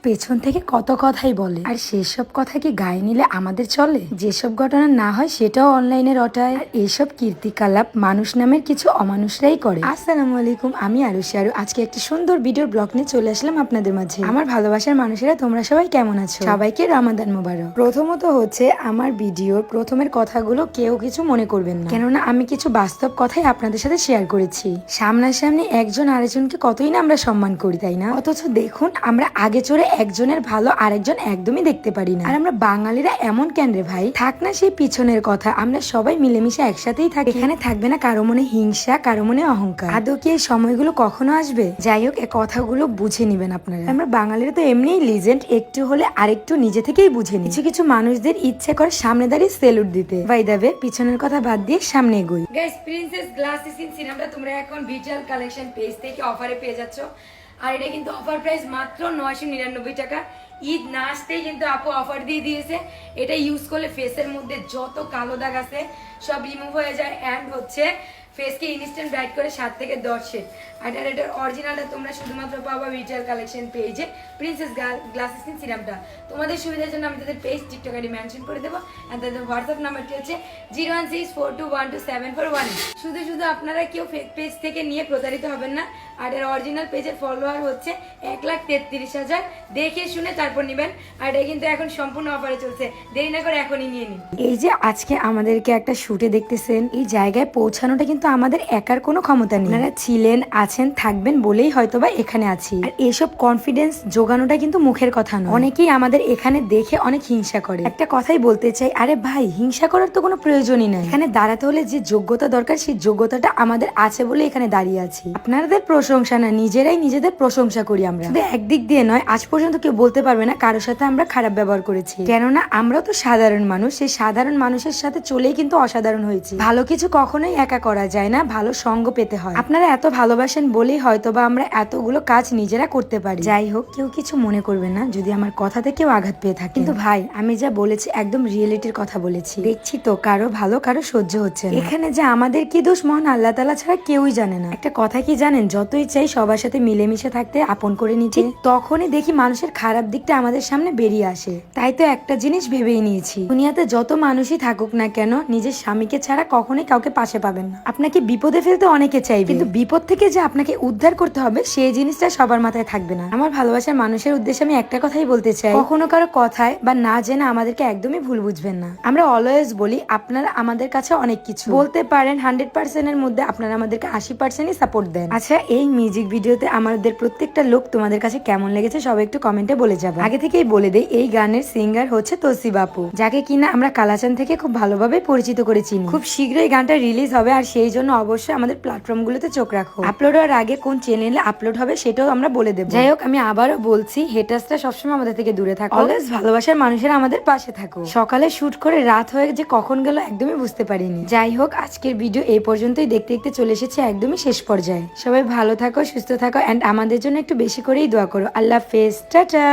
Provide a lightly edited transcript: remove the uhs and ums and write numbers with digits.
পেছন থেকে কত কথাই বলে, আর সেসব কথা কি গায়ে নিলে আমাদের চলে? যেসব ঘটনা না হয় সেটাও অনলাইনে রটায়। আর এইসব কীর্তিকলাপ মানুষ নামের কিছু অমানুষরাই করে। আসসালামু আলাইকুম, আমি আরুষি আরু। আজকে একটি সুন্দর ভিডিওর ব্লগ নিয়ে চলে আসলাম আপনাদের মাঝে। আমার ভালোবাসার মানুষেরা, তোমরা সবাই কেমন আছো? সবাইকে রমাদান মোবারক। প্রথমত হচ্ছে, আমার ভিডিওর প্রথমের কথাগুলো কেউ কিছু মনে করবেন না, কেননা আমি কিছু বাস্তব কথাই আপনাদের সাথে শেয়ার করেছি। সামনাসামনি একজন আরেকজনকে কতই না আমরা সম্মান করি, তাই না? অথচ দেখুন, আমরা আগে চড়ে একজনের ভালো আরেকজন একদমই দেখতে পারি না। আর আমরা বাঙালিরা এমন কেন রে ভাই? থাক না সেই পিছনের কথা, আমরা সবাই মিলেমিশে একসাথেই থাকি। এখানে থাকবে না কারো মনে হিংসা, কারো মনে অহংকার। আদৌ কি এই সময়গুলো কখনো আসবে? যাই হোক, এই কথাগুলো বুঝে নিবেন আপনারা। আমরা বাঙালিরা তো এমনিই লিজেন্ড, একটু হলে আরেকটু নিজে থেকেই বুঝে নি। কিছু কিছু মানুষদের ইচ্ছে করে সামনে দাঁড়িয়ে সেলুট দিতে। বাই দ্য ওয়ে, পিছনের কথা বাদ দিয়ে সামনে এগোই। গাইস, প্রিন্সেস গ্লাসেস ইন সিনেমাটা তোমরা এখন ভিজুয়াল কালেকশন পেজ থেকে অফারে পেয়ে যাচ্ছ। আর এটা কিন্তু অফার প্রাইস মাত্র 999 টাকা। ঈদ না আসতেই কিন্তু আপু অফার দিয়ে দিয়েছে। এটা ইউজ করলে ফেসের মধ্যে যত কালো দাগ আছে সব রিমুভ হয়ে যায়, অ্যান্ড হচ্ছে ফেসকে ইনস্ট্যান্ট ব্রাইট করে 7 থেকে 10 শেড। আর এটার অরিজিনালটা তোমরা শুধুমাত্র পাবা রিটেল কালেকশন পেজে, প্রিন্সেস গ্লাসেস ইন সিরামটা। তোমাদের সুবিধার জন্য আমি তাদের পেজ টিকটক আইডি মেনশন করে দেবো, আর তাদের হোয়াটসঅ্যাপ নাম্বারটি হচ্ছে 01642127418। শুধু শুধু আপনারা কেউ ফেক পেজ থেকে নিয়ে প্রতারিত হবেন না। আর এর অরিজিনাল পেজের ফলোয়ার হচ্ছে 1,33,000। দেখে শুনে তারপর নেবেন। আর এটা কিন্তু এখন সম্পূর্ণ অফারে চলছে, দেরি না করে এখনই নিয়ে নিন। এই যে আজকে আমাদেরকে একটা শুটে দেখতেছেন, এই জায়গায় পৌঁছানোটা কিন্তু আমাদের একার কোনো ক্ষমতা নেই। আপনারা ছিলেন, আছেন, থাকবেন বলেই হয়তোবা এখানে আছি। আর এসব কনফিডেন্স জোগানোটা কিন্তু মুখের কথা নয়। অনেকেই আমাদের এখানে দেখে অনেক হিংসা করে। একটা কথাই বলতে চাই, আরে ভাই, হিংসা করার তো কোনো প্রয়োজনই নাই। এখানে দাঁড়াতে হলে যে যোগ্যতা দরকার, সেই যোগ্যতাটা আমাদের আছে বলে এখানে দাঁড়িয়ে আছি। আপনাদের প্রশংসা না, নিজেরাই নিজেদের প্রশংসা করি আমরা। শুধু একদিক দিয়ে নয়, আজ পর্যন্ত কেউ বলতে পারবে না কারোর সাথে আমরা খারাপ ব্যবহার করেছি, কেননা আমরা তো সাধারণ মানুষ। সেই সাধারণ মানুষের সাথে চলেই কিন্তু অসাধারণ হয়েছি। ভালো কিছু কখনোই একা করা যায় না, ভালো সঙ্গ পেতে হয়। আপনারা এত ভালোবাসেন বলেই হয়তোবা আমরা এতগুলো কাজ নিজেরা করতে পারি। যাই হোক, কেউ কিছু মনে করবে না যদি আমার কথাতে কেউ আঘাত পেয়ে থাকে। কিন্তু ভাই, আমি যা বলেছি একদম রিয়েলিটির কথা বলেছি। দেখছি তো কারো ভালো কারো সহ্য হচ্ছে না। এখানে যে আমাদের কি দোষ, মহান আল্লাহ তাআলা ছাড়া কেউই জানে না। একটা কথা কি জানেন, যতই চাই সবার সাথে মিলেমিশে থাকতে, আপন করে নিতে, তখনই দেখি মানুষের খারাপ দিকটা আমাদের সামনে বেরিয়ে আসে। তাই তো একটা জিনিস ভেবেই নিয়েছি, দুনিয়াতে যত মানুষই থাকুক না কেন, নিজের স্বামীকে ছাড়া কখনোই কাউকে পাশে পাবেন না। আপনাকে বিপদে ফেলতে অনেকে চাইবে, কিন্তু বিপদ থেকে যে আপনাকে উদ্ধার করতে হবে সেই জিনিসটা সবার মাথায় থাকবে না। আমার ভালোবাসার মানুষের উদ্দেশ্যে আমি একটা কথাই বলতে চাই, কখনো কারো কথায় বা না জেনে আমাদেরকে একদমই ভুল বুঝবেন না। আমরা অলওয়েজ বলি, আপনারা আমাদের কাছে অনেক কিছু বলতে পারেন, 100% এর মধ্যে আপনারা আমাদেরকে 80%ই সাপোর্ট দেন। আচ্ছা, এই মিউজিক ভিডিওতে আমাদের প্রত্যেকটা লোক তোমাদের কাছে কেমন লেগেছে সবাই একটু কমেন্টে বলে যাবো। আগে থেকেই বলে দেই, এই গানের সিঙ্গার হচ্ছে তসিব আপু, যাকে কিনা আমরা কালাচান থেকে খুব ভালোভাবে পরিচিত করে চিনি। খুব শীঘ্রই গানটা রিলিজ হবে, আর সেই জন্য অবশ্যই আমাদের প্ল্যাটফর্ম গুলোতে চোখ রাখো। আপলোড হওয়ার আগে কোন চ্যানেলে আপলোড হবে সেটাও আমরা বলে দেবো। যাই হোক, আমি আবারও বলছি, হেটার্সরা সবসময় আমাদের থেকে দূরে থাকো, অলওয়েজ ভালোবাসার মানুষেরা আমাদের পাশে থাকো। সকালে শুট করে রাত হয়ে যে কখন গেল একদমই বুঝতে পারিনি। যাই হোক, আজকের ভিডিও এই পর্যন্তই। দেখতে দেখতে চলে এসেছে একদমই শেষ পর্যায়ে। সবাই ভালো থাকো, সুস্থ থাকো, এন্ড আমাদের জন্য একটু বেশি করেই দোয়া করো। আল্লাহ হাফেজ, টাটা।